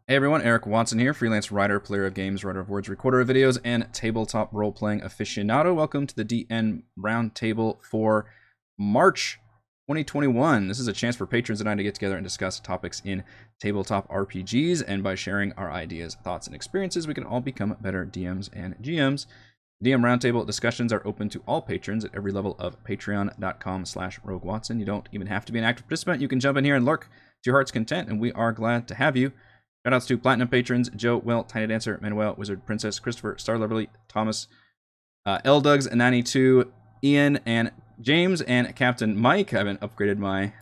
Hey everyone, Eric Watson here, freelance writer, player of games, writer of words, recorder of videos, and tabletop role-playing aficionado. Welcome to the DN Roundtable for March 2021. This is a chance for patrons and I to get together and discuss topics in tabletop RPGs, and by sharing our ideas, thoughts, and experiences, we can all become better DMs and GMs. DM Roundtable discussions are open to all patrons at every level of patreon.com/RogueWatson. You don't even have to be an active participant. You can jump in here and lurk to your heart's content, and we are glad to have you. Shoutouts to Platinum patrons, Joe, Will, Tiny Dancer, Manuel, Wizard, Princess, Christopher, Star Loverly, Thomas, Ldugs92, Ian, and James, and Captain Mike. I haven't upgraded my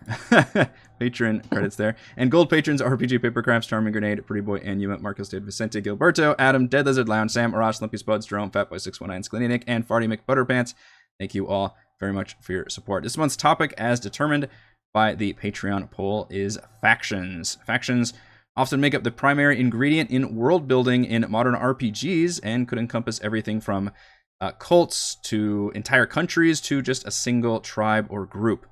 patron credits there. And gold patrons, RPG Papercrafts, Charming Grenade, Pretty Boy, and Yuma, Marcos Did, Vicente, Gilberto, Adam, Dead Lizard Lounge, Sam, Arash, Lumpy Spuds, Jerome, Fatboy619, Sklininik, and Farty McButterpants. Thank you all very much for your support. This month's topic, as determined by the Patreon poll, is factions. Factions often make up the primary ingredient in world building in modern RPGs and could encompass everything from cults to entire countries to just a single tribe or group.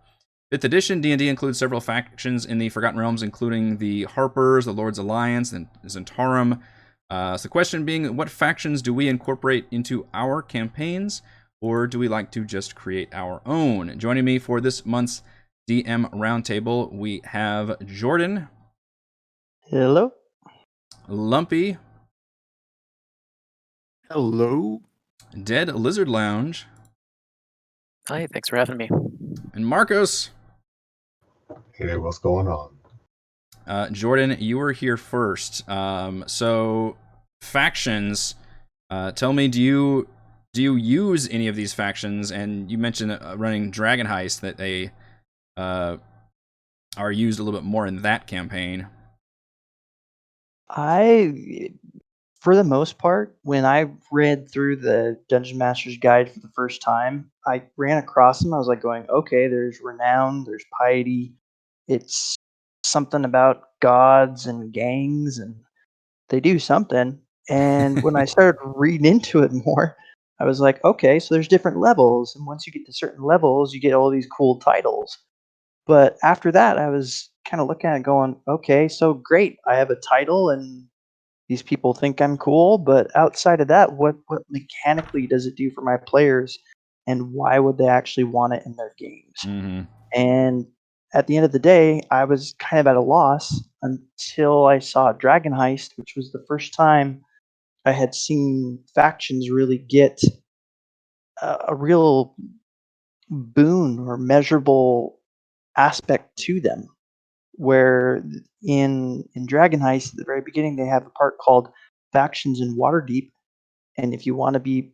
5th edition D&D includes several factions in the Forgotten Realms, including the Harpers, the Lord's Alliance, and Zentarum. So the question being, what factions do we incorporate into our campaigns, or do we like to just create our own? Joining me for this month's DM Roundtable, we have Jordan. Hello. Lumpy. Hello. Dead Lizard Lounge. Hi, thanks for having me. And Marcos. Hey, what's going on? Jordan, you were here first. So factions. Tell me, do you use any of these factions? And you mentioned running Dragon Heist, that they are used a little bit more in that campaign. For the most part, when I read through the Dungeon Master's Guide for the first time, I ran across them. I was like going, okay, there's renown, there's piety. It's something about gods and gangs, and they do something. And when I started reading into it more, I was like, okay, so there's different levels. And once you get to certain levels, you get all these cool titles. But after that, I was kind of looking at it going, okay, so great. I have a title and these people think I'm cool, but outside of that, what mechanically does it do for my players, and why would they actually want it in their games? Mm-hmm. And at the end of the day, I was kind of at a loss until I saw Dragon Heist, which was the first time I had seen factions really get a real boon or measurable aspect to them. Where in Dragon Heist, at the very beginning, they have a part called Factions in Waterdeep, and if you want to be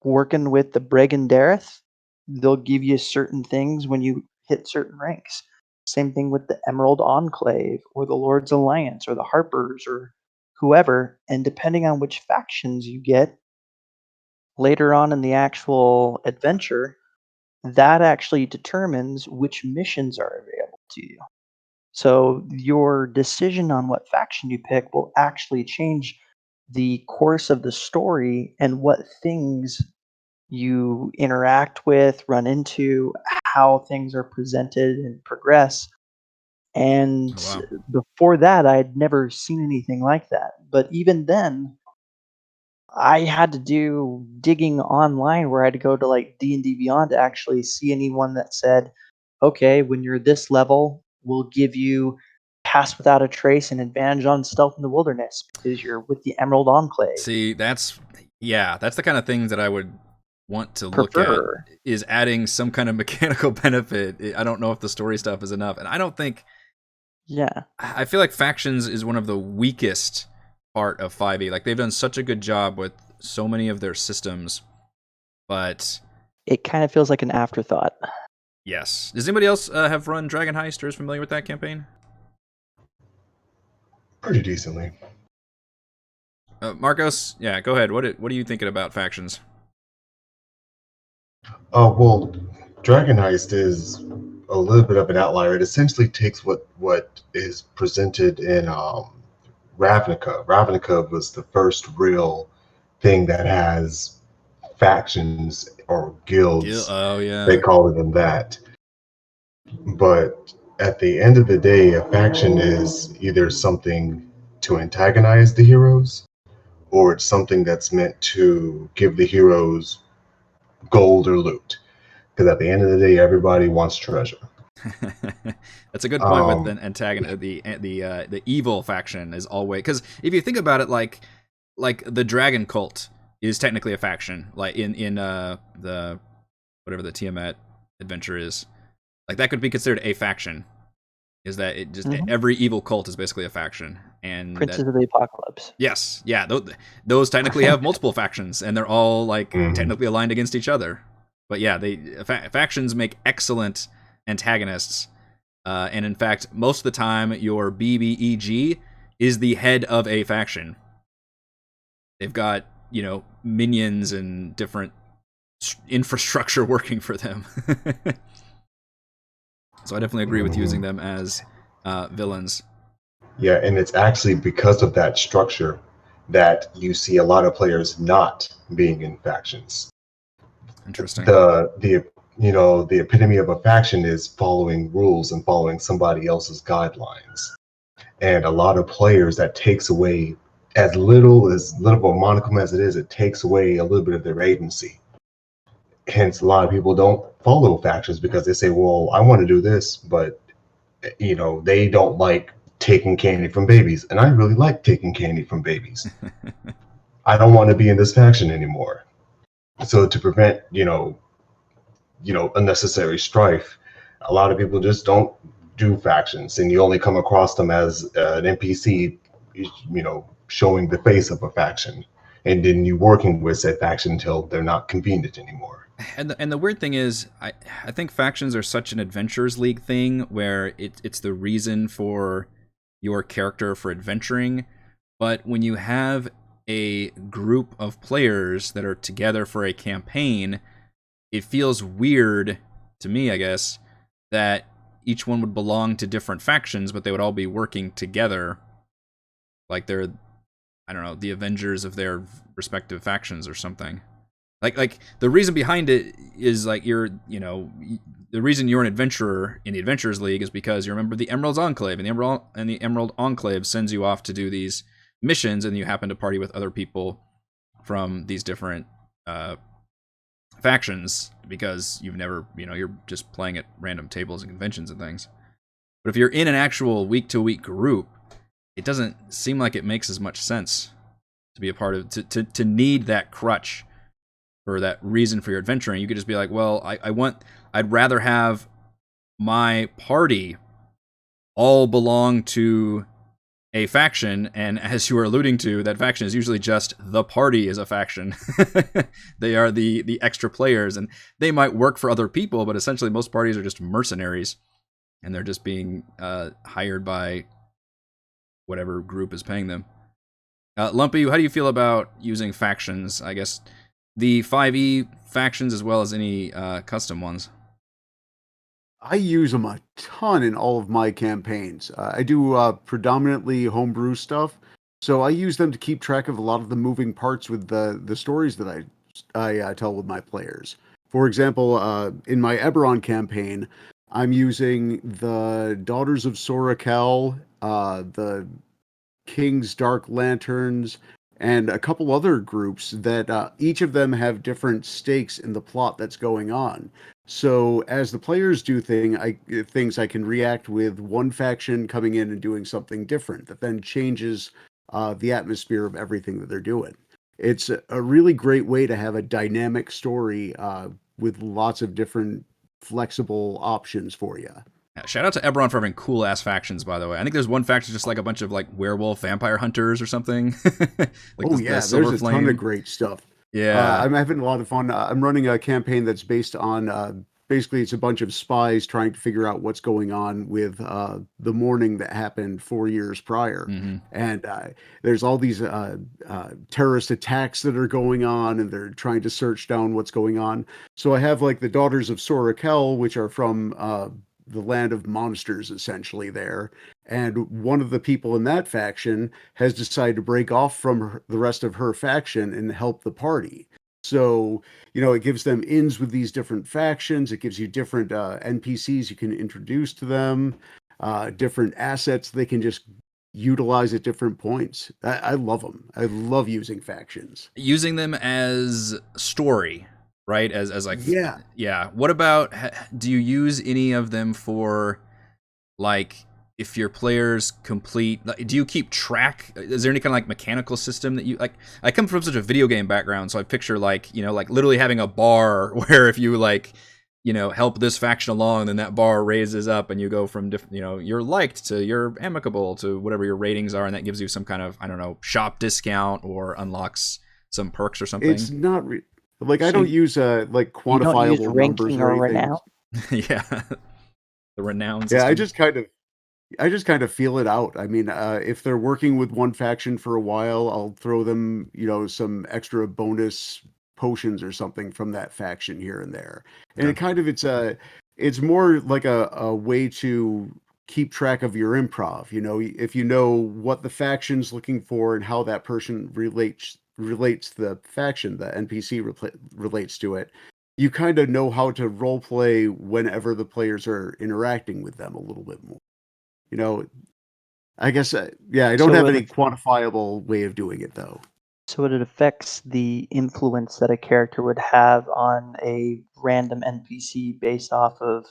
working with the Dareth, they'll give you certain things when you hit certain ranks. Same thing with the Emerald Enclave, or the Lord's Alliance, or the Harpers, or whoever, and depending on which factions you get, later on in the actual adventure, that actually determines which missions are available to you. So your decision on what faction you pick will actually change the course of the story and what things you interact with, run into, how things are presented and progress. And Oh, wow. before that, I had never seen anything like that. But even then, I had to do digging online where I had to go to like D&D Beyond to actually see anyone that said, okay, when you're this level, we'll give you pass without a trace and advantage on stealth in the wilderness because you're with the Emerald Enclave. See, that's the kind of things that I would want to look Prefer. at, is adding some kind of mechanical benefit. I don't know if the story stuff is enough, and I don't think. Yeah. I feel like factions is one of the weakest part of 5e. Like, they've done such a good job with so many of their systems, but It kind of feels like an afterthought. yes. Does anybody else have run Dragon Heist or is familiar with that campaign? Pretty decently. Marcos, yeah, go ahead. What are you thinking about factions? Well, Dragon Heist is a little bit of an outlier. It essentially takes what is presented in Ravnica. Ravnica was the first real thing that has factions or guilds. Oh, yeah. They call them that. But at the end of the day, a faction is either something to antagonize the heroes, or it's something that's meant to give the heroes gold or loot. Because at the end of the day, everybody wants treasure. That's a good point with an antagonist. The evil faction is always, because if you think about it, like the dragon cult is technically a faction. Like in the whatever the Tiamat adventure is, like that could be considered a faction. Is that it? Just every evil cult is basically a faction, and Princes of the Apocalypse. Yes, yeah, those technically have multiple factions, and they're all like technically aligned against each other. But yeah, factions make excellent antagonists, and in fact, most of the time, your BBEG is the head of a faction. They've got minions and different infrastructure working for them. So I definitely agree with using them as villains. Yeah, and it's actually because of that structure that you see a lot of players not being in factions. Interesting. The epitome of a faction is following rules and following somebody else's guidelines. And a lot of players, that takes away as little of a monicum as it is, it takes away a little bit of their agency. Hence, a lot of people don't follow factions because they say, well, I want to do this, but they don't like taking candy from babies, and I really like taking candy from babies. I don't want to be in this faction anymore. So to prevent unnecessary strife, a lot of people just don't do factions, and you only come across them as an NPC showing the face of a faction, and then you working with said faction until they're not convenient anymore. And the weird thing is, I think factions are such an Adventurers League thing where it's the reason for your character for adventuring. But when you have a group of players that are together for a campaign, it feels weird to me, I guess, that each one would belong to different factions, but they would all be working together. Like they're, I don't know, the Avengers of their respective factions or something. Like the reason behind it is like the reason you're an adventurer in the Adventurers League is because you're a member of the Emerald's Enclave, and the Emerald Enclave sends you off to do these missions, and you happen to party with other people from these different factions because you've never, you're just playing at random tables and conventions and things. But if you're in an actual week-to-week group, it doesn't seem like it makes as much sense to be a part of, to need that crutch for that reason for your adventuring. You could just be like, well, I'd rather have my party all belong to a faction, and as you were alluding to, that faction is usually just the party is a faction. They are the extra players, and they might work for other people, but essentially most parties are just mercenaries, and they're just being hired by whatever group is paying them. Lumpy, how do you feel about using factions? I guess the 5e factions as well as any custom ones. I use them a ton in all of my campaigns. I do predominantly homebrew stuff, so I use them to keep track of a lot of the moving parts with the stories that I tell with my players. For example, in my Eberron campaign, I'm using the Daughters of Sorakel, the King's Dark Lanterns, and a couple other groups that each of them have different stakes in the plot that's going on. So as the players do things, I can react with one faction coming in and doing something different that then changes the atmosphere of everything that they're doing. It's a really great way to have a dynamic story with lots of different flexible options for you. Shout out to Eberron for having cool ass factions, by the way. I think there's one faction just like a bunch of like werewolf vampire hunters or something. There's a ton of great stuff. Yeah, I'm having a lot of fun. I'm running a campaign that's based on basically it's a bunch of spies trying to figure out what's going on with the morning that happened 4 years prior. And there's all these terrorist attacks that are going on, and they're trying to search down what's going on. So I have like the Daughters of Sorakel, which are from the land of monsters, essentially there. And one of the people in that faction has decided to break off from the rest of her faction and help the party. So, it gives them ins with these different factions. It gives you different NPCs you can introduce to them, different assets they can just utilize at different points. I love them. I love using factions. Using them as story, right? As like, Yeah. yeah. What about, do you use any of them for, like, if your players complete, like, do you keep track? Is there any kind of like mechanical system that you like? I come from such a video game background, so I picture like, you know, like literally having a bar where if you like, you know, help this faction along, then that bar raises up and you go from different, you know, you're liked to you're amicable to whatever your ratings are, and that gives you some kind of, I don't know, shop discount or unlocks some perks or something. It's not like I So don't use like you don't use quantifiable numbers ranking or or anything. renown? Yeah. The renown Yeah, system. I just kind of feel it out. I mean, if they're working with one faction for a while, I'll throw them, you know, some extra bonus potions or something from that faction here and there. And Okay. it kind of it's more like a way to keep track of your improv. You know, if you know what the faction's looking for and how that person relates to the faction, the NPC relates to it. You kind of know how to role play whenever the players are interacting with them a little bit more. You know, I guess, yeah, I don't So have it any quantifiable way of doing it though. So it affects the influence that a character would have on a random NPC based off of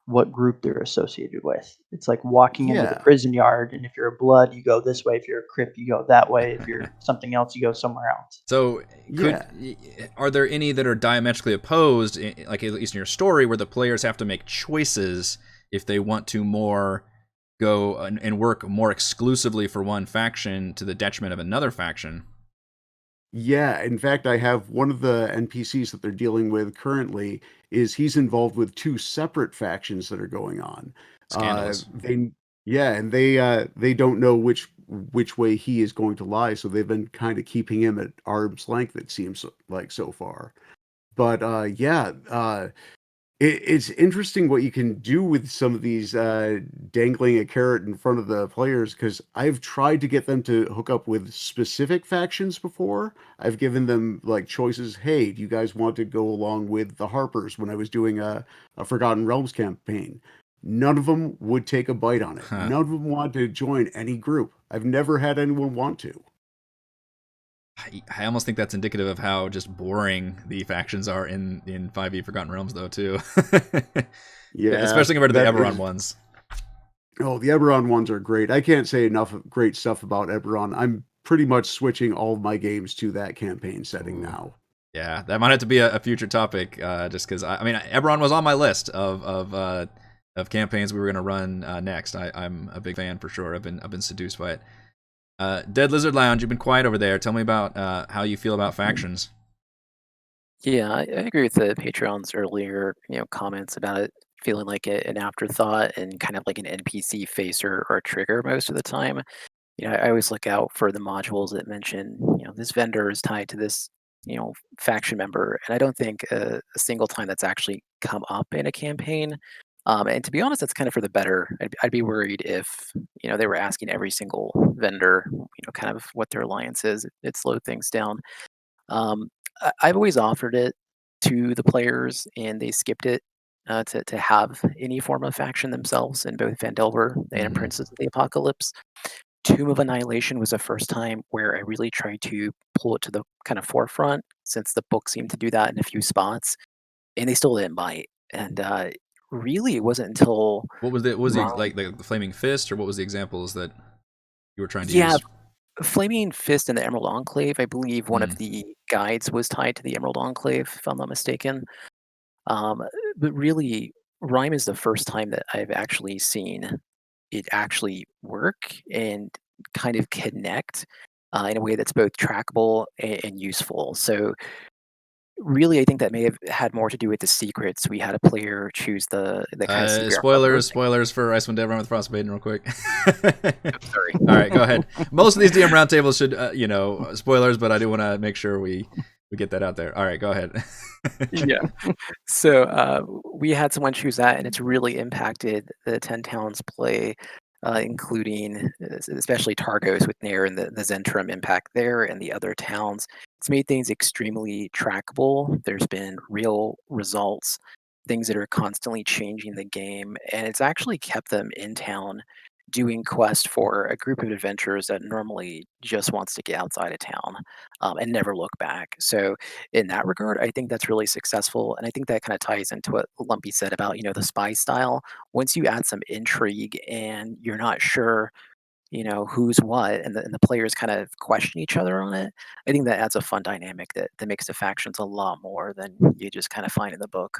what group they're associated with. It's like walking into the Yeah. prison yard, and if you're a blood, you go this way. If you're a crip, you go that way. If you're something else, you go somewhere else. So, Yeah. are there any that are diametrically opposed, like at least in your story, where the players have to make choices if they want to more go and work more exclusively for one faction to the detriment of another faction? Yeah, in fact, I have one of the NPCs that they're dealing with currently is he's involved with two separate factions that are going on. Scandalous. They yeah, and they don't know which way he is going to lie, so they've been kind of keeping him at arm's length, it seems like so far. But yeah, it's interesting what you can do with some of these dangling a carrot in front of the players, because I've tried to get them to hook up with specific factions before. I've given them like choices. Hey, do you guys want to go along with the Harpers when I was doing a Forgotten Realms campaign? None of them would take a bite on it. Huh. None of them want to join any group. I've never had anyone want to. I almost think that's indicative of how just boring the factions are in 5e Forgotten Realms, though, too. Yeah, Especially compared to the that Eberron is. ones. Oh, the Eberron ones are great. I can't say enough great stuff about Eberron. I'm pretty much switching all of my games to that campaign setting Ooh. now. Yeah, that might have to be a future topic, just because I mean, Eberron was on my list of campaigns we were going to run next. I'm a big fan for sure. I've been seduced by it. Dead Lizard Lounge, you've been quiet over there. Tell me about how you feel about factions. Yeah, I agree with the Patreon's earlier, comments about it feeling like an afterthought and kind of like an NPC face or trigger most of the time. I always look out for the modules that mention, this vendor is tied to this, faction member, and I don't think a single time that's actually come up in a campaign. And to be honest, that's kind of for the better. I'd be worried if, they were asking every single vendor, kind of what their alliance is. It slowed things down. I've always offered it to the players, and they skipped it to have any form of faction themselves in both Vandelver and Mhm. Princes of the Apocalypse. Tomb of Annihilation was the first time where I really tried to pull it to the kind of forefront, since the book seemed to do that in a few spots, and they still didn't bite. And really, it wasn't until What was the Ron- like the Flaming Fist, or what was the examples that you were trying to yeah, use? Flaming Fist and the Emerald Enclave. I believe one of Mm. the guides was tied to the Emerald Enclave, if I'm not mistaken. Um, but really, Rhyme is the first time that I've actually seen it actually work and kind of connect in a way that's both trackable and useful. So really, I think that may have had more to do with the secrets. We had a player choose the kind of secret armor. Spoilers for Icewind Dale Run with Frostmaiden, real quick. Sorry. All right, go ahead. Most of these DM roundtables should, spoilers, but I do want to make sure we get that out there. All right, go ahead. Yeah. So we had someone choose that, and it's really impacted the 10 towns play, including especially Targos with Nair and the Zentrum impact there and the other towns. It's made things extremely trackable. There's been real results, things that are constantly changing the game, and it's actually kept them in town doing quests for a group of adventurers that normally just wants to get outside of town and never look back. So in that regard, I think that's really successful, and I think that kind of ties into what Lumpy said about the spy style. Once you add some intrigue and you're not sure who's what, and the players kind of question each other on it, I think that adds a fun dynamic that makes the factions a lot more than you just kind of find in the book.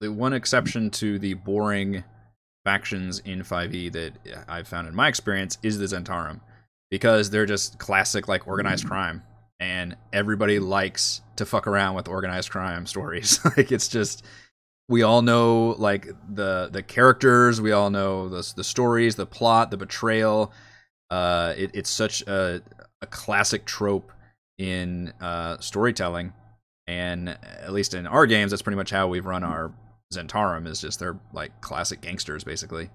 The one exception to the boring factions in 5e that I've found in my experience is the Zentarum, because they're just classic like organized crime, and everybody likes to fuck around with organized crime stories. Like, it's just, we all know like the characters, we all know the stories, the plot, the betrayal. It's such a classic trope in storytelling, and at least in our games, that's pretty much how we've run our Zentarum. Is just they're like classic gangsters basically.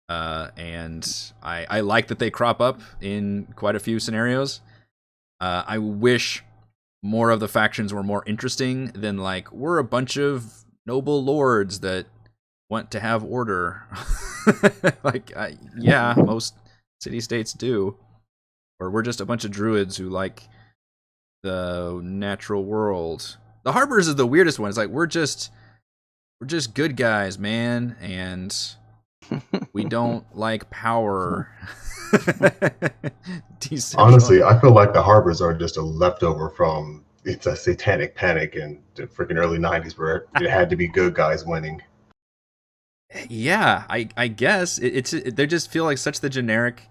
And I like that they crop up in quite a few scenarios. I wish more of the factions were more interesting than like, we're a bunch of noble lords that want to have order. Like, yeah, most city-states do. Or we're just a bunch of druids who like the natural world. The Harbors is the weirdest one. It's like, we're just good guys, man, and we don't like power. Honestly, I feel like the Harbors are just a leftover from it's a satanic panic in the freaking early 90s where it had to be good guys winning. Yeah, I guess they just feel like such the generic,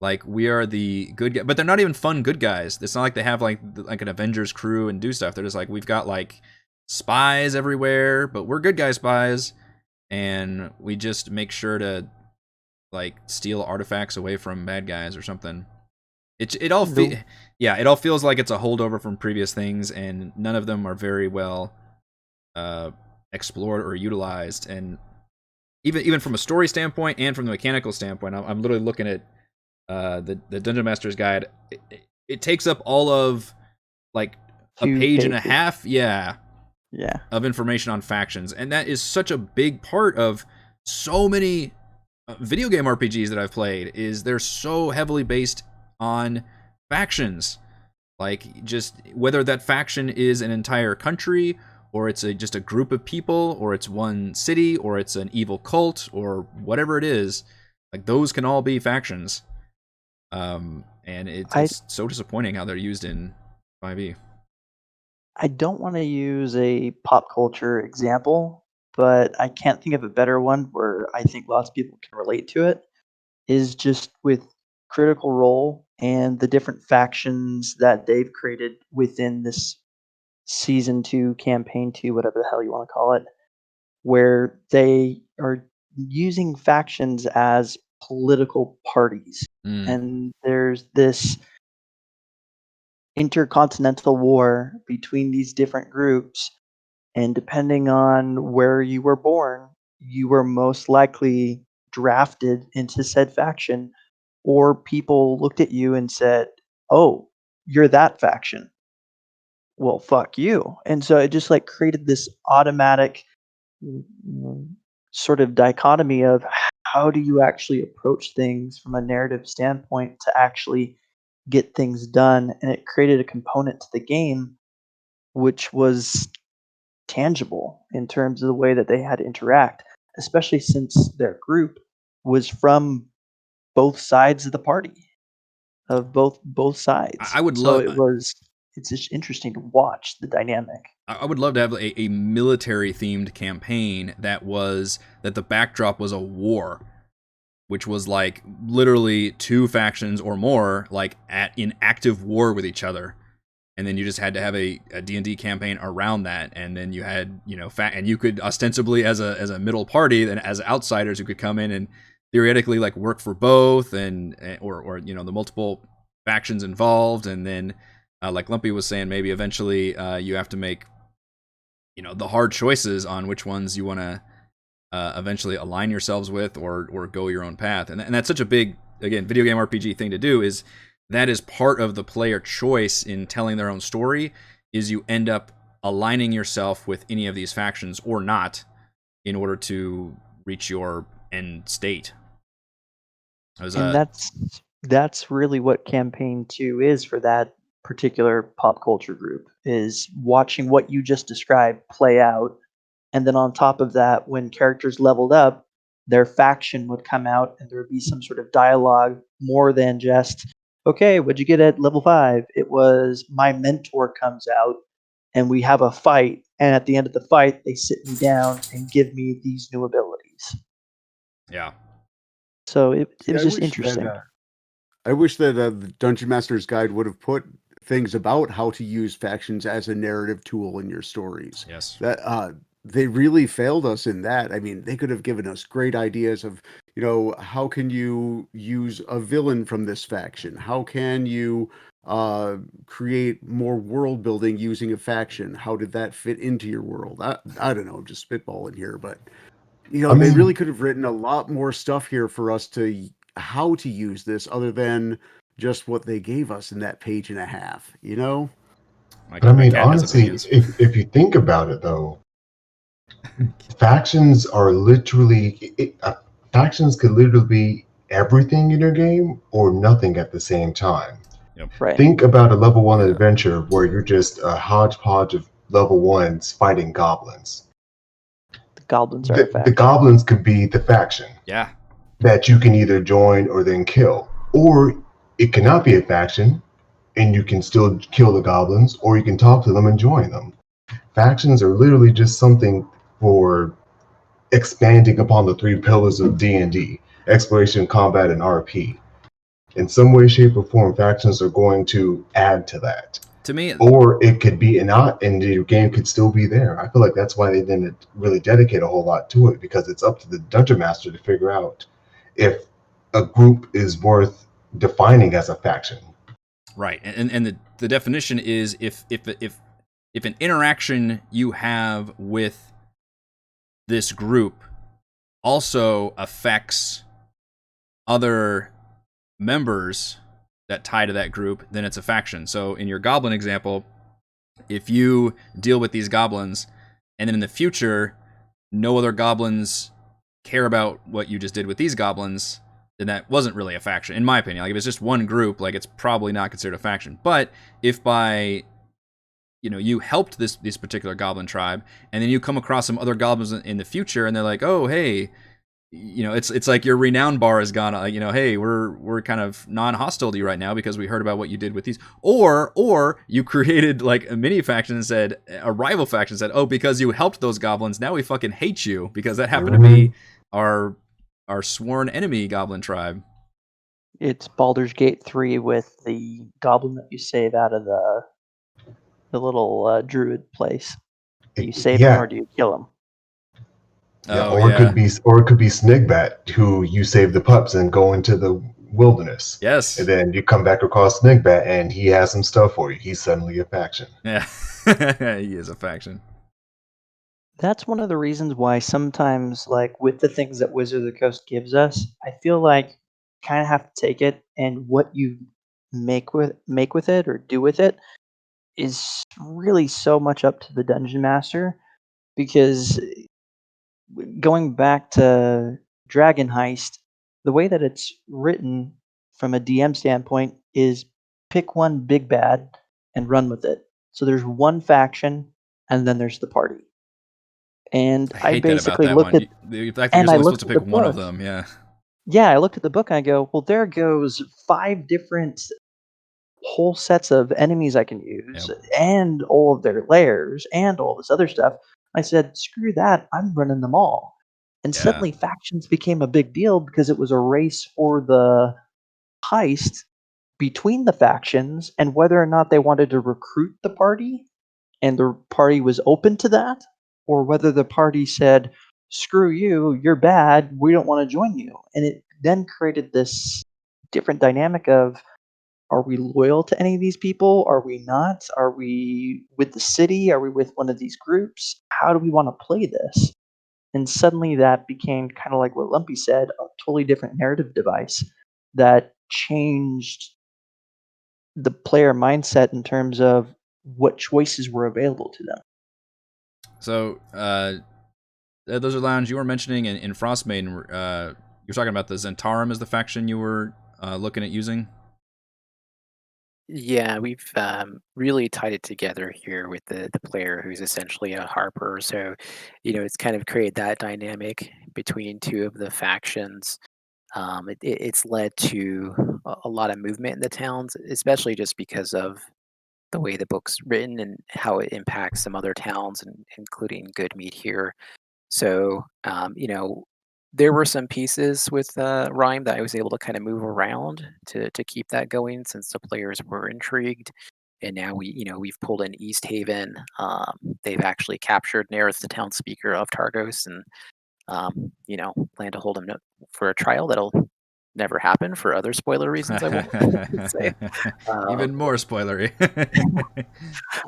like, we are the good guy, but they're not even fun good guys. It's not like they have like an Avengers crew and do stuff. They're just like, we've got like spies everywhere, but we're good guy spies, and we just make sure to like steal artifacts away from bad guys or something. It all feels like it's a holdover from previous things, and none of them are very well explored or utilized. And even from a story standpoint and from the mechanical standpoint, I'm literally looking at the Dungeon Master's Guide. It takes up all of like a page and a half, of information on factions, and that is such a big part of so many video game RPGs that I've played. Is they're so heavily based on factions, like just whether that faction is an entire country, or it's just a group of people, or it's one city, or it's an evil cult, or whatever it is. Like, those can all be factions. And it's so disappointing how they're used in 5e. I don't want to use a pop culture example, but I can't think of a better one where I think lots of people can relate to it, is just with Critical Role and the different factions that they've created within this Season 2, Campaign 2, whatever the hell you want to call it, where they are using factions as political parties. And there's this intercontinental war between these different groups, and depending on where you were born, you were most likely drafted into said faction, or people looked at you and said, "Oh, you're that faction. Well, fuck you." And so it just like created this automatic sort of dichotomy of how do you actually approach things from a narrative standpoint to actually get things done. And it created a component to the game which was tangible in terms of the way that they had to interact, especially since their group was from both sides of the party, of both sides. I would love. It's just interesting to watch the dynamic. I would love to have a military themed campaign that the backdrop was a war, which was like literally two factions or more like in active war with each other. And then you just had to have a D&D campaign around that, and then you had and you could ostensibly as a middle party, then as outsiders who could come in and theoretically like work for both, and or the multiple factions involved, and then like Lumpy was saying, maybe eventually you have to make the hard choices on which ones you want to eventually align yourselves with, or go your own path. And that's such a big, again, video game RPG thing to do. Is that is part of the player choice in telling their own story, is you end up aligning yourself with any of these factions or not in order to reach your end state. And that's really what campaign 2 is for that particular pop culture group, is watching what you just described play out. And then on top of that, when characters leveled up, their faction would come out and there would be some sort of dialogue more than just, okay, what'd you get at level 5? It was my mentor comes out and we have a fight. And at the end of the fight, they sit me down and give me these new abilities. Yeah. So it See, was just interesting. I wish that the Dungeon Master's Guide would have put things about how to use factions as a narrative tool in your stories. Yes. That they really failed us in that. I mean, they could have given us great ideas of, how can you use a villain from this faction? How can you create more world building using a faction? How did that fit into your world? I don't know, I'm just spitballing here, but they really could have written a lot more stuff here for us to how to use this other than just what they gave us in that page and a half, But I mean, honestly, if you think about it, though, factions are literally factions could literally be everything in your game or nothing at the same time. Yep. Right. Think about a level 1 adventure where you're just a hodgepodge of level 1s fighting goblins. The goblins are a faction. The goblins could be the faction. Yeah. That you can either join or then kill. Or it cannot be a faction and you can still kill the goblins, or you can talk to them and join them. Factions are literally just something for expanding upon the 3 pillars of D&D: exploration, combat, and RP. In some way, shape, or form, factions are going to add to that. To me, or it could be not, and your game could still be there. I feel like that's why they didn't really dedicate a whole lot to it, because it's up to the dungeon master to figure out if a group is worth defining as a faction. Right, and the definition is if an interaction you have with this group also affects other members that tie to that group, then it's a faction. So in your goblin example, if you deal with these goblins and then in the future no other goblins care about what you just did with these goblins, then that wasn't really a faction, in my opinion. Like, if it's just one group, like, it's probably not considered a faction. But if by you helped this particular goblin tribe, and then you come across some other goblins in the future, and they're like, oh, hey, it's like your renown bar has gone, hey, we're kind of non-hostile to you right now because we heard about what you did with these. Or you created like a mini faction and said, a rival faction said, oh, because you helped those goblins, now we fucking hate you because that happened to be our sworn enemy goblin tribe. It's Baldur's Gate 3 with the goblin that you save out of the little druid place. Do you save him or do you kill him? It could be Snigbat, who you save the pups and go into the wilderness. Yes. And then you come back across Snigbat and he has some stuff for you. He's suddenly a faction. Yeah. He is a faction. That's one of the reasons why sometimes, like, with the things that Wizard of the Coast gives us, I feel like kind of have to take it, and what you make with it or do with it is really so much up to the dungeon master. Because going back to Dragon Heist, the way that it's written from a DM standpoint is pick one big bad and run with it. So there's one faction and then there's the party. And I basically looked at the fact that you're only supposed to pick one of them. Yeah, I looked at the book and I go, well, there goes 5 different whole sets of enemies I can use, and all of their layers and all this other stuff. I said, screw that, I'm running them all. And suddenly factions became a big deal because it was a race for the heist between the factions and whether or not they wanted to recruit the party and the party was open to that, or whether the party said, screw you, you're bad, we don't want to join you. And it then created this different dynamic of, are we loyal to any of these people? Are we not? Are we with the city? Are we with one of these groups? How do we want to play this? And suddenly that became kind of like what Lumpy said, a totally different narrative device that changed the player mindset in terms of what choices were available to them. So, those are Lounge, you were mentioning in Frostmaiden, you You're talking about the Zentarum as the faction you were looking at using? Yeah, we've really tied it together here with the player who's essentially a harper. So, it's kind of created that dynamic between two of the factions. It's led to a lot of movement in the towns, especially just because of the way the book's written and how it impacts some other towns, and including Goodmead here. So, there were some pieces with Rhyme that I was able to kind of move around to keep that going since the players were intrigued. And now we've pulled in East Haven. They've actually captured Nerith, the town speaker of Targos, and plan to hold him for a trial that'll never happen for other spoiler reasons. I won't say. Even more spoilery.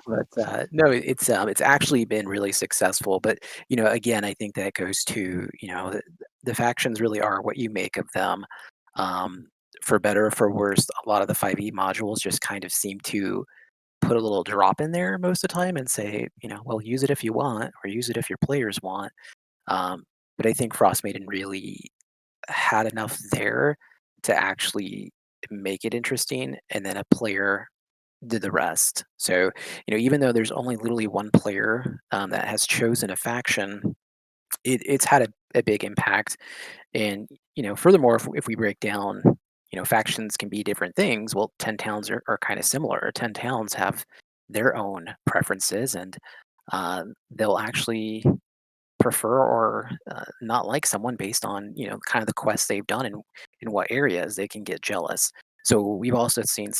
But no, it's actually been really successful. But again, I think that goes to the factions really are what you make of them. Um, for better or for worse, a lot of the 5e modules just kind of seem to put a little drop in there most of the time and say, well, use it if you want, or use it if your players want. But I think Frostmaiden really had enough there to actually make it interesting, and then a player did the rest. So, even though there's only literally one player that has chosen a faction, it's had a big impact. And furthermore, if we break down, factions can be different things. Well, 10 towns are kind of similar. 10 towns have their own preferences, and they'll actually prefer or not like someone based on kind of the quests they've done and in what areas they can get jealous. So we've also seen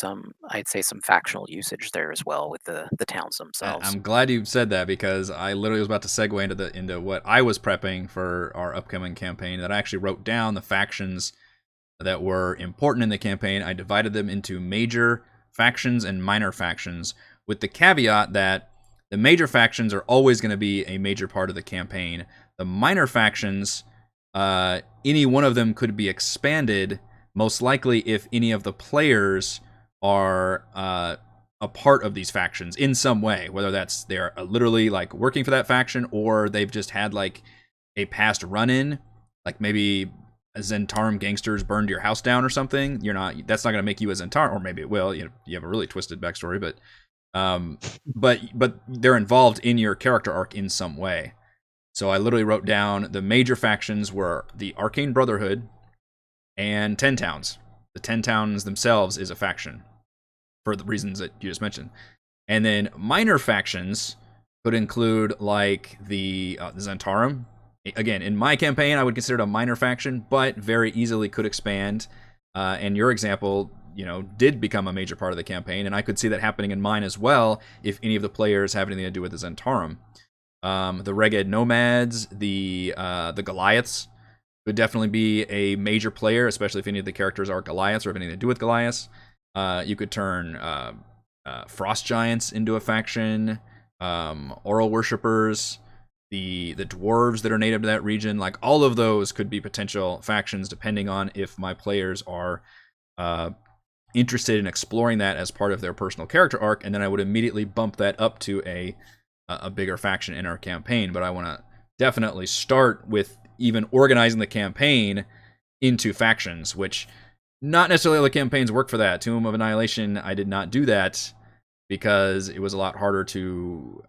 I'd say some factional usage there as well with the towns themselves. I'm glad you said that, because I literally was about to segue into what I was prepping for our upcoming campaign. That I actually wrote down the factions that were important in the campaign. I divided them into major factions and minor factions, with the caveat that the major factions are always going to be a major part of the campaign. The minor factions, any one of them could be expanded, most likely if any of the players are a part of these factions in some way, whether that's they're literally like working for that faction, or they've just had like a past run-in, like maybe Zentarum gangsters burned your house down or something. That's not going to make you a Zentarum, or maybe it will. You have a really twisted backstory, but they're involved in your character arc in some way. So I literally wrote down the major factions were the Arcane Brotherhood and 10 Towns. The 10 Towns themselves is a faction for the reasons that you just mentioned. And then minor factions could include like the Zentarum. Again, in my campaign, I would consider it a minor faction, but very easily could expand. And your example, did become a major part of the campaign, and I could see that happening in mine as well if any of the players have anything to do with the Zentarum. The Reged Nomads, the Goliaths would definitely be a major player, especially if any of the characters are Goliaths or have anything to do with Goliaths. You could turn Frost Giants into a faction, Oral Worshippers, the dwarves that are native to that region. Like, all of those could be potential factions depending on if my players are interested in exploring that as part of their personal character arc, and then I would immediately bump that up to a bigger faction in our campaign. But I want to definitely start with even organizing the campaign into factions, which not necessarily all the campaigns work for that. Tomb of Annihilation, I did not do that because it was a lot harder to...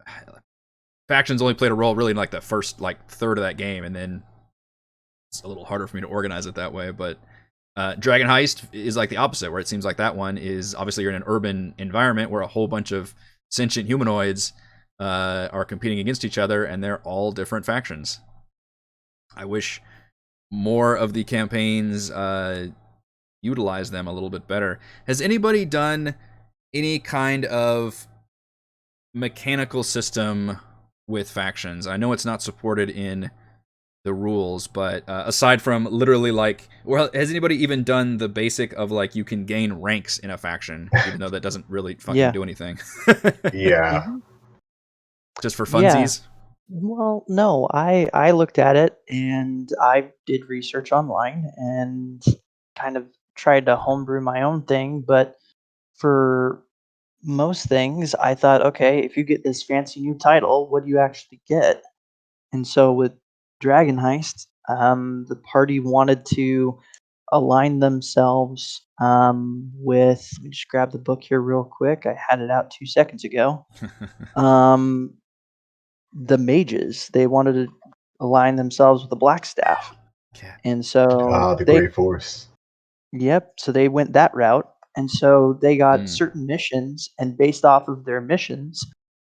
Factions only played a role really in like the first third of that game, and then it's a little harder for me to organize it that way. But Dragon Heist is like the opposite, where it seems like that one is obviously you're in an urban environment where a whole bunch of sentient humanoids are competing against each other, and they're all different factions. I wish more of the campaigns utilize them a little bit better. Has anybody done any kind of mechanical system with factions? I know it's not supported in the rules, but aside from literally has anybody even done the basic of you can gain ranks in a faction, even though that doesn't really fucking do anything? Yeah. Mhm. Just for Yeah. funsies? Well, no, I looked at it and I did research online and kind of tried to homebrew my own thing. But for most things, I thought, okay, if you get this fancy new title, what do you actually get? And so with Dragon Heist, The party wanted to align themselves with. Let me just grab the book here real quick. I had it out 2 seconds ago. Um, the mages. They wanted to align themselves with the black staff, Yeah. and so The they. Grey Force. Yep. So they went that route. And so they got Mm. certain missions, and based off of their missions,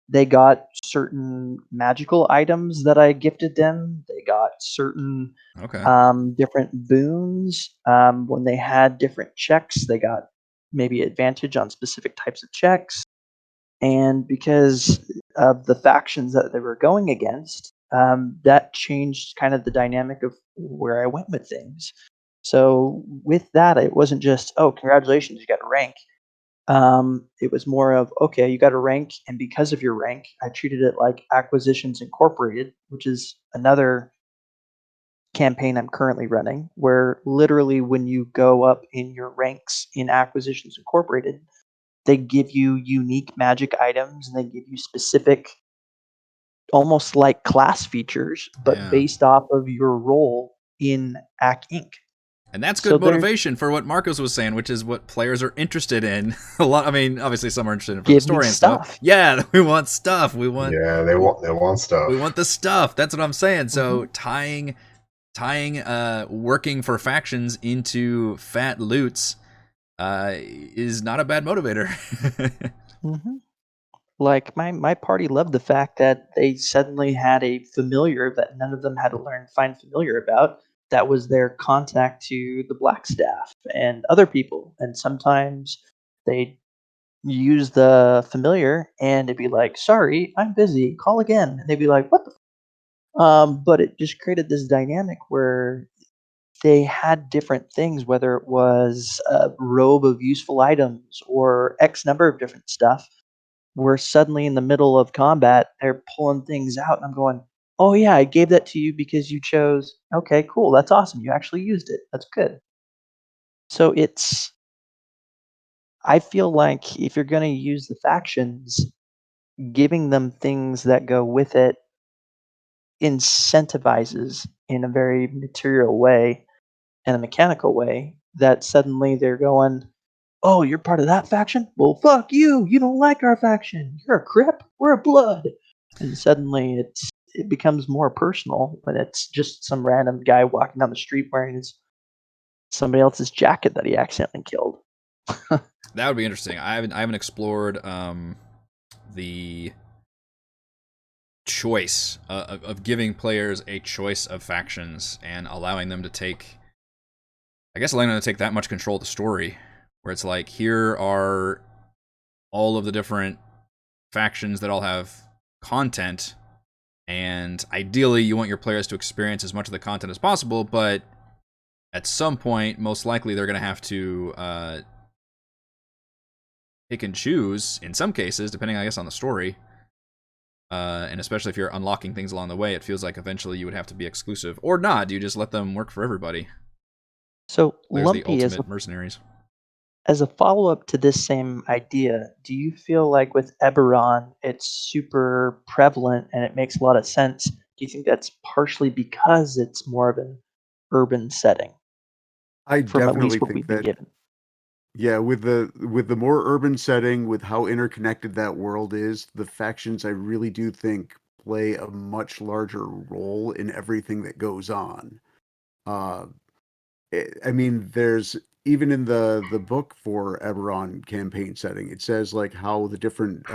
they got certain magical items that I gifted them. They got certain Okay. different boons. When they had different checks, they got maybe advantage on specific types of checks. And because of the factions that they were going against, that changed kind of the dynamic of where I went with things. So with that, it wasn't just, oh, congratulations, you got a rank. It was more of, okay, you got a rank, and because of your rank, I treated it like Acquisitions Incorporated, which is another campaign I'm currently running, where literally when you go up in your ranks in Acquisitions Incorporated, they give you unique magic items and they give you specific, almost like class features, but Yeah. based off of your role in AC Inc. And that's So good they're motivation for what Marcos was saying, which is what players are interested in. A lot. I mean, obviously, some are interested in for the give me story and stuff. stuff. Yeah, we want stuff. We want. Yeah, they want stuff. We want the stuff. That's what I'm saying. So Mhm. tying working for factions into fat loots is not a bad motivator. Mhm. Like my party loved the fact that they suddenly had a familiar that none of them had to learn find familiar about. That was their contact to the black staff and other people. And sometimes they'd use the familiar and it'd be like, sorry, I'm busy, call again. And they'd be like, what the but it just created this dynamic where they had different things, whether it was a robe of useful items or X number of different stuff, where suddenly in the middle of combat, they're pulling things out. And I'm going, oh, yeah, I gave that to you because you chose. Okay, cool. That's awesome. You actually used it. That's good. So I feel like if you're going to use the factions, giving them things that go with it incentivizes in a very material way and a mechanical way that suddenly they're going, "Oh, you're part of that faction? Well, fuck you. You don't like our faction. You're a Crip. We're a Blood." And suddenly it becomes more personal when it's just some random guy walking down the street wearing somebody else's jacket that he accidentally killed. That would be interesting. I haven't explored the choice of giving players a choice of factions and allowing them to take, I guess, allowing them to take that much control of the story, where it's like, here are all of the different factions that all have content, and ideally you want your players to experience as much of the content as possible, but at some point, most likely they're going to have to pick and choose, in some cases, depending, I guess, on the story. And especially if you're unlocking things along the way, it feels like eventually you would have to be exclusive. Or not, do you just let them work for everybody? So, There's the Lumpy, ultimate mercenaries. as a follow-up to this same idea, do you feel like with Eberron, it's super prevalent and it makes a lot of sense? Do you think that's partially because it's more of an urban setting, I from at definitely least what we've think been that, given? yeah, with the more urban setting, with how interconnected that world is, the factions I really do think play a much larger role in everything that goes on. Uh, I mean, there's even in the book for Eberron campaign setting, it says like how the different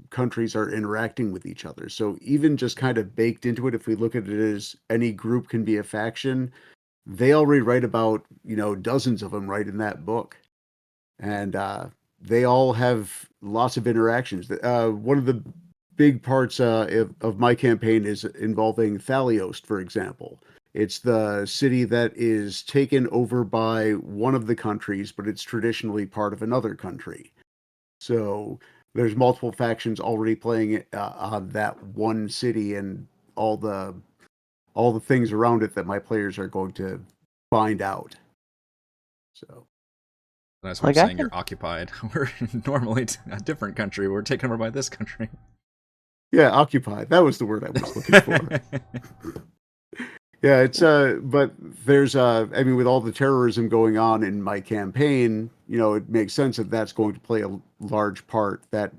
countries are interacting with each other. So even just kind of baked into it, if we look at it as any group can be a faction, they already write about, dozens of them right in that book, and they all have lots of interactions. One of the big parts of my campaign is involving Thaliost, for example. It's the city that is taken over by one of the countries, but it's traditionally part of another country. So there's multiple factions already playing on that one city and all the all the things around it that my players are going to find out. So That's what I'm Like I saying. You're can occupied. We're normally a different country. We're taken over by this country. yeah, occupied. That was the word I was looking for. Yeah, it's but there's I mean, with all the terrorism going on in my campaign, it makes sense that that's going to play a large part. That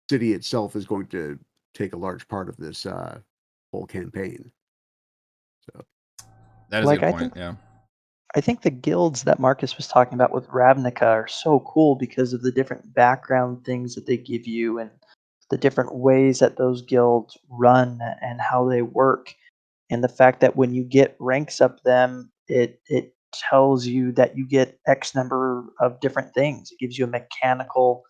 city itself is going to take a large part of this whole campaign. So That is a Like good point. Yeah. I think the guilds that Marcus was talking about with Ravnica are so cool because of the different background things that they give you and the different ways that those guilds run and how they work. And the fact that when you get ranks up them, it tells you that you get X number of different things. It gives you a mechanical,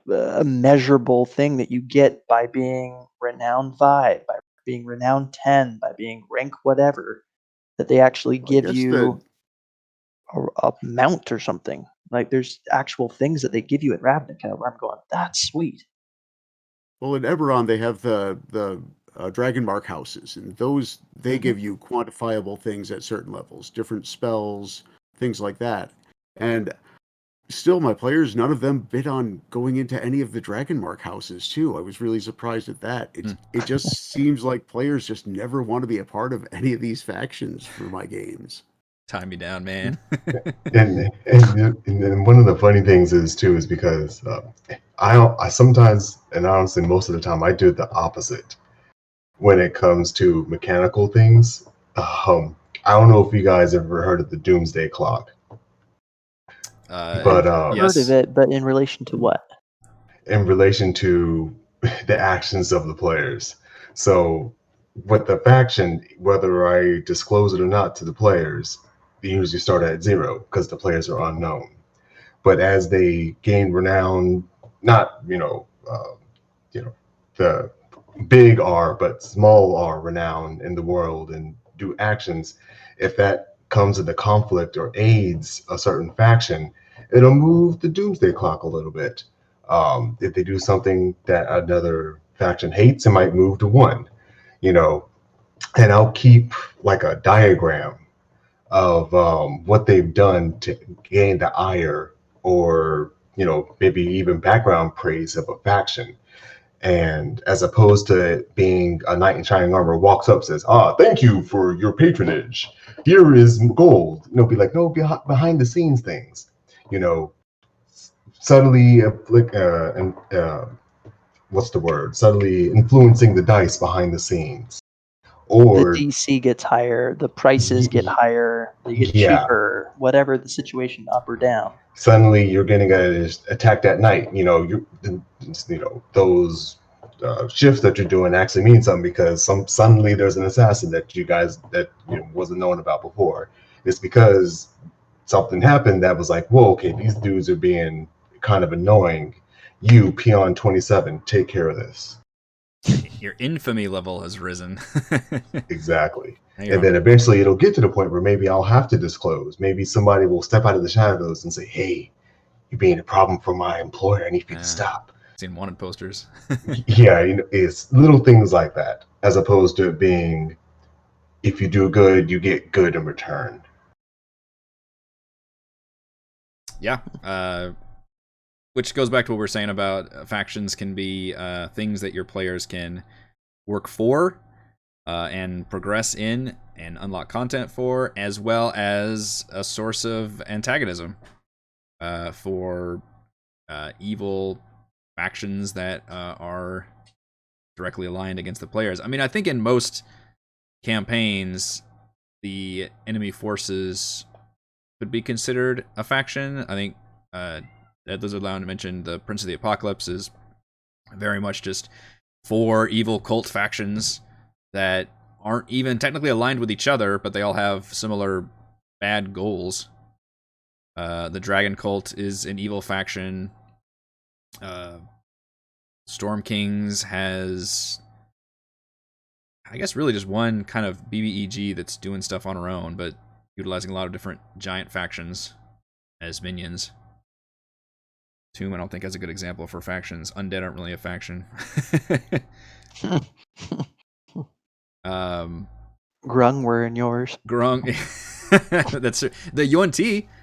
measurable thing that you get by being renown 5, by being renown 10, by being rank whatever, that they actually I give guess the you a mount or something. Like there's actual things that they give you at Ravnica where I'm going, that's sweet. well, in Eberron they have the Dragon Mark houses, and those they Hmm. give you quantifiable things at certain levels, different spells, things like that. And still, my players, none of them bid on going into any of the Dragon Mark houses too. I was really surprised at that. It just seems like players just never want to be a part of any of these factions for my games. Time me down, man. And then one of the funny things is because I sometimes, and honestly most of the time, I do the opposite when it comes to mechanical things. I don't know if you guys ever heard of the Doomsday Clock, but I've heard of yes. it, but in relation to what? in relation to the actions of the players. So with the faction, whether I disclose it or not to the players, they usually start at 0 because the players are unknown. But as they gain renown, not the big R, but small R renown in the world and do actions, if that comes into conflict or aids a certain faction, it'll move the doomsday clock a little bit. If they do something that another faction hates, it might move to 1, you know, and I'll keep like a diagram of what they've done to gain the ire or, maybe even background praise of a faction. And as opposed to it being a knight in shining armor walks up, says, thank you for your patronage. Here is gold. Be like, no, behind the scenes things. You know, Subtly, and what's the word? Subtly influencing the dice behind the scenes. The Or, DC gets higher, the prices get higher, they get yeah, cheaper, whatever the situation, up or down. suddenly you're getting attacked at night. Those shifts that you're doing actually mean something because suddenly there's an assassin that you guys that wasn't known about before. It's because something happened that was like, whoa, okay, these dudes are being kind of annoying. You, Peon 27, take care of this. Your infamy level has risen. Exactly. Hang And on. then eventually it'll get to the point where maybe I'll have to disclose. Maybe somebody will step out of the shadows and say, hey, you're being a problem for my employer. I need you to stop. Seen wanted posters. Yeah, it's little things like that, as opposed to it being, if you do good, you get good in return. Yeah. Which goes back to what we are saying about factions can be things that your players can work for and progress in and unlock content for, as well as a source of antagonism for evil factions that are directly aligned against the players. I mean, I think in most campaigns, the enemy forces could be considered a faction. I think Ed Lizardlound mentioned the Prince of the Apocalypse is very much just 4 evil cult factions that aren't even technically aligned with each other, but they all have similar bad goals. The Dragon Cult is an evil faction. Storm Kings has, I guess, really just one kind of BBEG that's doing stuff on her own, but utilizing a lot of different giant factions as minions. Tomb, I don't think, has a good example for factions. Undead aren't really a faction. Grung were in yours. Grung. That's the UNT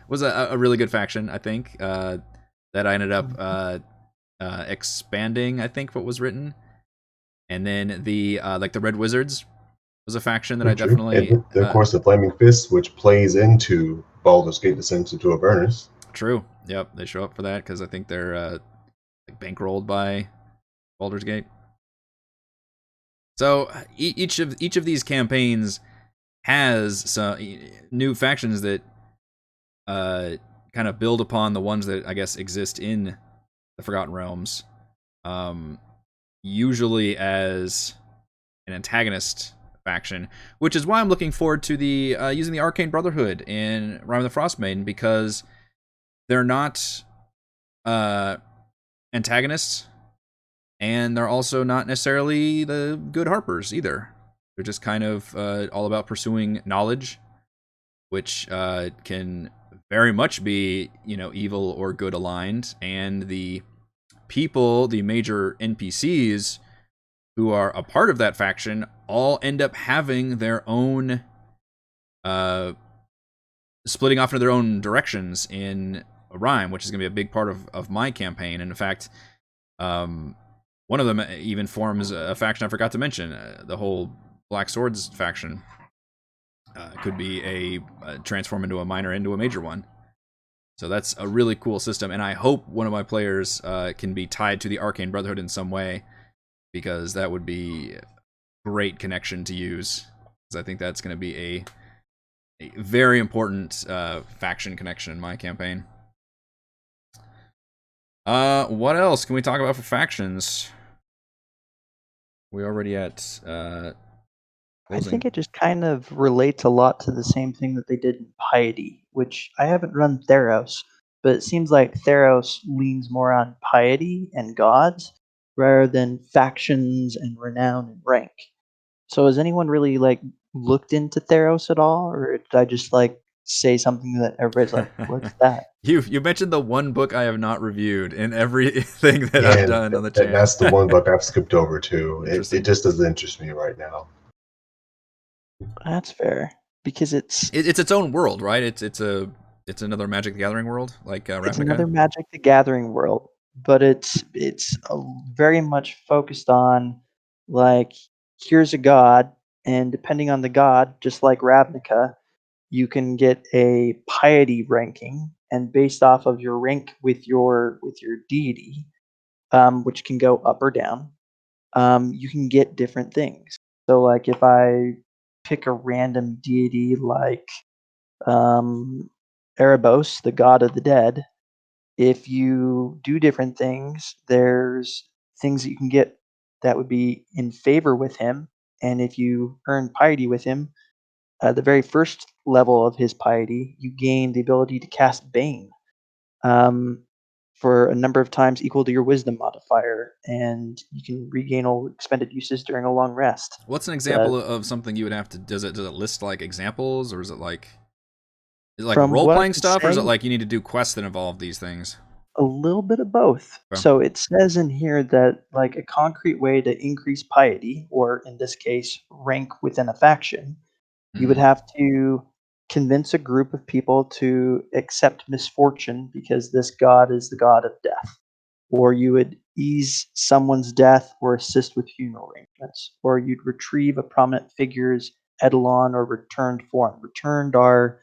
was a really good faction, I think. That I ended up expanding, I think, what was written. And then the like the Red Wizards was a faction that I True. definitely. And then, of course, the Flaming Fist, which plays into Baldur's Gate Descent into Avernus. True. Yep, they show up for that because I think they're like bankrolled by Baldur's Gate. So each of these campaigns has some new factions that kind of build upon the ones that I guess exist in the Forgotten Realms, usually as an antagonist faction, which is why I'm looking forward to the using the Arcane Brotherhood in Rime of the Frostmaiden, because they're not antagonists, and they're also not necessarily the good harpers either. They're just kind of all about pursuing knowledge, which can very much be, evil or good aligned. And the people, the major NPCs who are a part of that faction, all end up having their own, splitting off into their own directions in a rhyme, which is going to be a big part of my campaign. And in fact, one of them even forms a faction I forgot to mention. The whole Black Swords faction could be a transform into a minor into a major one. So that's a really cool system, and I hope one of my players can be tied to the Arcane Brotherhood in some way, because that would be a great connection to use. Because I think that's going to be a very important faction connection in my campaign. What else can we talk about for factions? We already at I think it just kind of relates a lot to the same thing that they did in Piety, which I haven't run Theros, but it seems like Theros leans more on piety and gods rather than factions and renown and rank. So has anyone really looked into Theros at all, or did I just say something that everybody's like, "What's that?" You mentioned the one book I have not reviewed in everything that I've done on the channel. That's the one book I've skipped over to. Interesting. It just doesn't interest me right now. That's fair, because it's its own world, right? It's another Magic the Gathering world, like it's Ravnica. another Magic the Gathering world, but it's very much focused on here's a god, and depending on the god, just like Ravnica, you can get a piety ranking, and based off of your rank with your deity, which can go up or down, you can get different things. So if I pick a random deity like Erebos, the god of the dead, if you do different things, there's things that you can get that would be in favor with him. And if you earn piety with him, the very first level of his piety, you gain the ability to cast Bane for a number of times equal to your wisdom modifier, and you can regain all expended uses during a long rest. What's an example of something you would have to? Does it list examples, or is it From role what I playing can stuff, or is say, it you need to do quests that involve these things? a little bit of both. Okay. So it says in here that a concrete way to increase piety, or in this case, rank within a faction, you would have to convince a group of people to accept misfortune because this god is the god of death. Or you would ease someone's death or assist with funeral arrangements. Or you'd retrieve a prominent figure's eidolon or returned form. Returned are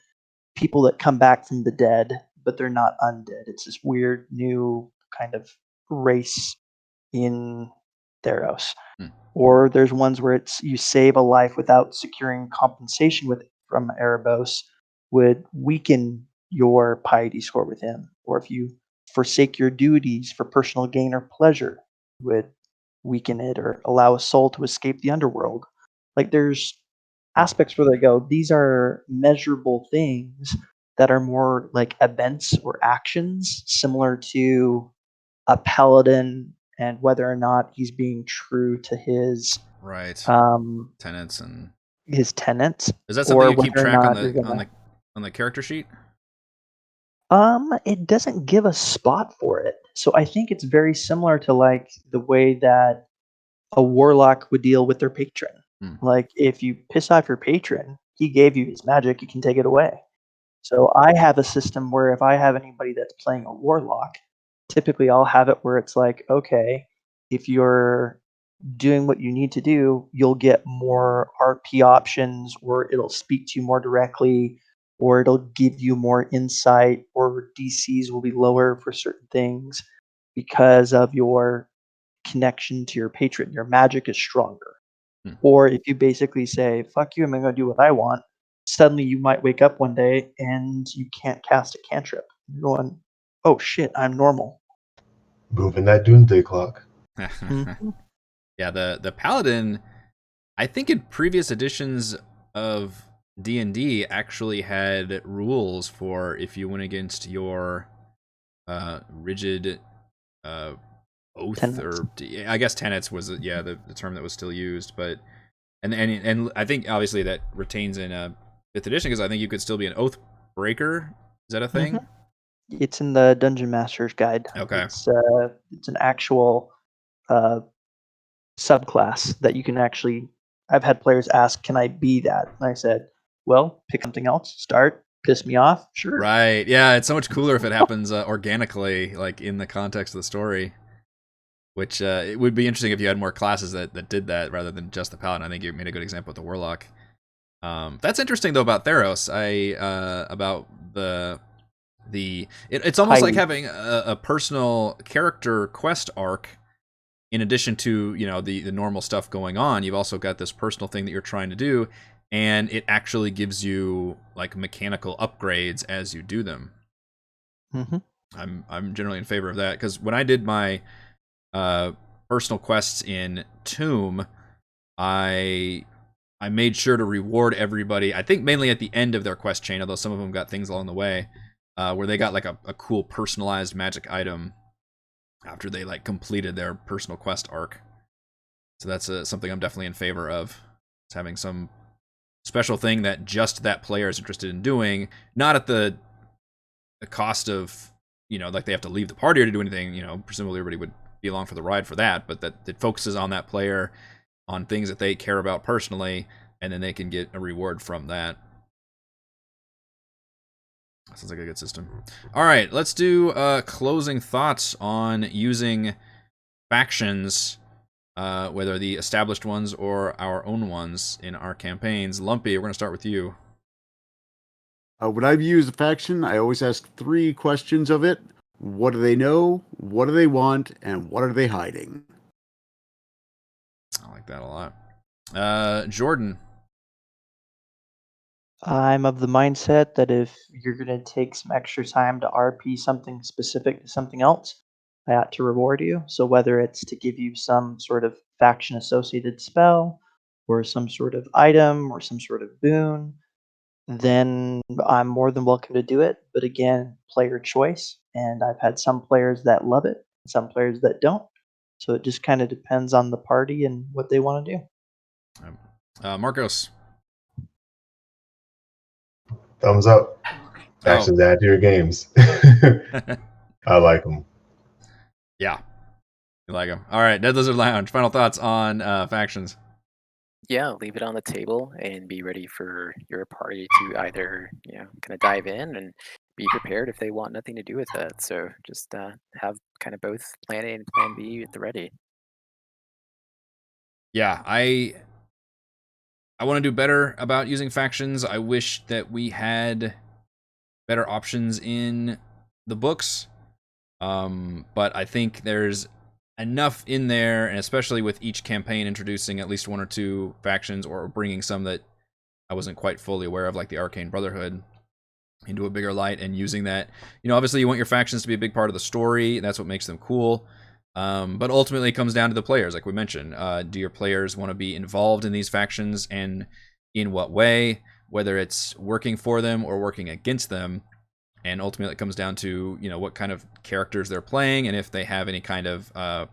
people that come back from the dead, but they're not undead. It's this weird new kind of race in Theros. Or there's ones where it's you save a life without securing compensation from Erebos would weaken your piety score with him. Or if you forsake your duties for personal gain or pleasure, would weaken it or allow a soul to escape the underworld. There's aspects where they go, these are measurable things that are more like events or actions, similar to a paladin and whether or not he's being true to his Right. Tenants and his tenants. Is that something or you keep whether or track on not you're gonna. the character sheet? It doesn't give a spot for it, so I think it's very similar to the way that a warlock would deal with their patron. If you piss off your patron, he gave you his magic, you can take it away. So I have a system where if I have anybody that's playing a warlock, typically I'll have it where it's okay, if you're doing what you need to do, you'll get more RP options, or it'll speak to you more directly, or it'll give you more insight, or DCs will be lower for certain things because of your connection to your patron. Your magic is stronger. Hmm. Or if you basically say, fuck you, I'm going to do what I want, suddenly you might wake up one day and you can't cast a cantrip. You're going, oh shit, I'm normal. Moving that doomsday clock. Mhm. Yeah, the Paladin, I think in previous editions of D&D actually had rules for if you went against your rigid oath, Tenets. or I guess tenets was the term that was still used, but and I think obviously that retains in 5th edition, because I think you could still be an oath breaker. Is that a thing? Mhm. It's in the Dungeon Master's Guide. Okay. It's an actual subclass that you can actually. I've had players ask, "Can I be that?" And I said, "Well, pick something else. Start. Piss me off. Sure." Right. Yeah, it's so much cooler if it happens organically, like in the context of the story. Which it would be interesting if you had more classes that did that rather than just the Paladin. I think you made a good example with the Warlock. That's interesting though about Theros. About it's almost like having a personal character quest arc in addition to the normal stuff going on. You've also got this personal thing that you're trying to do, and it actually gives you like mechanical upgrades as you do them. Mm-hmm. I'm generally in favor of that, because when I did my personal quests in Tomb, I made sure to reward everybody. I think mainly at the end of their quest chain, although some of them got things along the way, where they got like a cool personalized magic item after they like completed their personal quest arc. So that's something I'm definitely in favor of. It's having some special thing that just that player is interested in doing, not at the cost of like they have to leave the party or to do anything. Presumably everybody would be along for the ride for that, but that it focuses on that player, on things that they care about personally, and then they can get a reward from that. Sounds like a good system. All right, let's do closing thoughts on using factions, whether the established ones or our own ones in our campaigns. Lumpy, we're going to start with you. When I've used a faction, I always ask 3 questions of it. What do they know? What do they want? And what are they hiding? I like that a lot. Jordan. I'm of the mindset that if you're going to take some extra time to RP something specific to something else, I ought to reward you. So whether it's to give you some sort of faction associated spell, or some sort of item, or some sort of boon, then I'm more than welcome to do it. But again, player choice. And I've had some players that love it, some players that don't. So it just kind of depends on the party and what they want to do. Marcos. Thumbs up. Factions add to your games. I like them. Yeah, you like them. All right, Dead Lizard Lounge. Final thoughts on factions. Yeah, leave it on the table and be ready for your party to either, kind of dive in and be prepared if they want nothing to do with it. So just have kind of both plan A and plan B at the ready. Yeah, I want to do better about using factions. I wish that we had better options in the books. But I think there's enough in there, and especially with each campaign introducing at least 1 or 2 factions, or bringing some that I wasn't quite fully aware of, like the Arcane Brotherhood, into a bigger light, and using that. Obviously you want your factions to be a big part of the story, and that's what makes them cool. But ultimately it comes down to the players, like we mentioned. Do your players want to be involved in these factions, and in what way, whether it's working for them or working against them? And ultimately it comes down to, what kind of characters they're playing, and if they have any kind of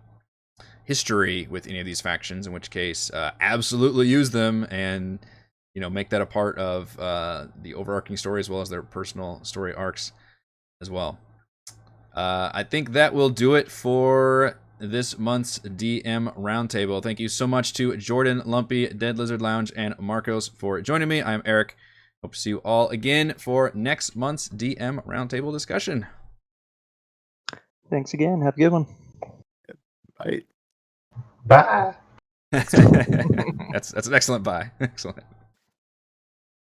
history with any of these factions, in which case absolutely use them, and make that a part of the overarching story, as well as their personal story arcs as well. I think that will do it for this month's DM Roundtable. Thank you so much to Jordan, Lumpy, Dead Lizard Lounge, and Marcos for joining me. I'm Eric. Hope to see you all again for next month's DM Roundtable discussion. Thanks again. Have a good one. Bye. Bye. that's an excellent buy. Excellent.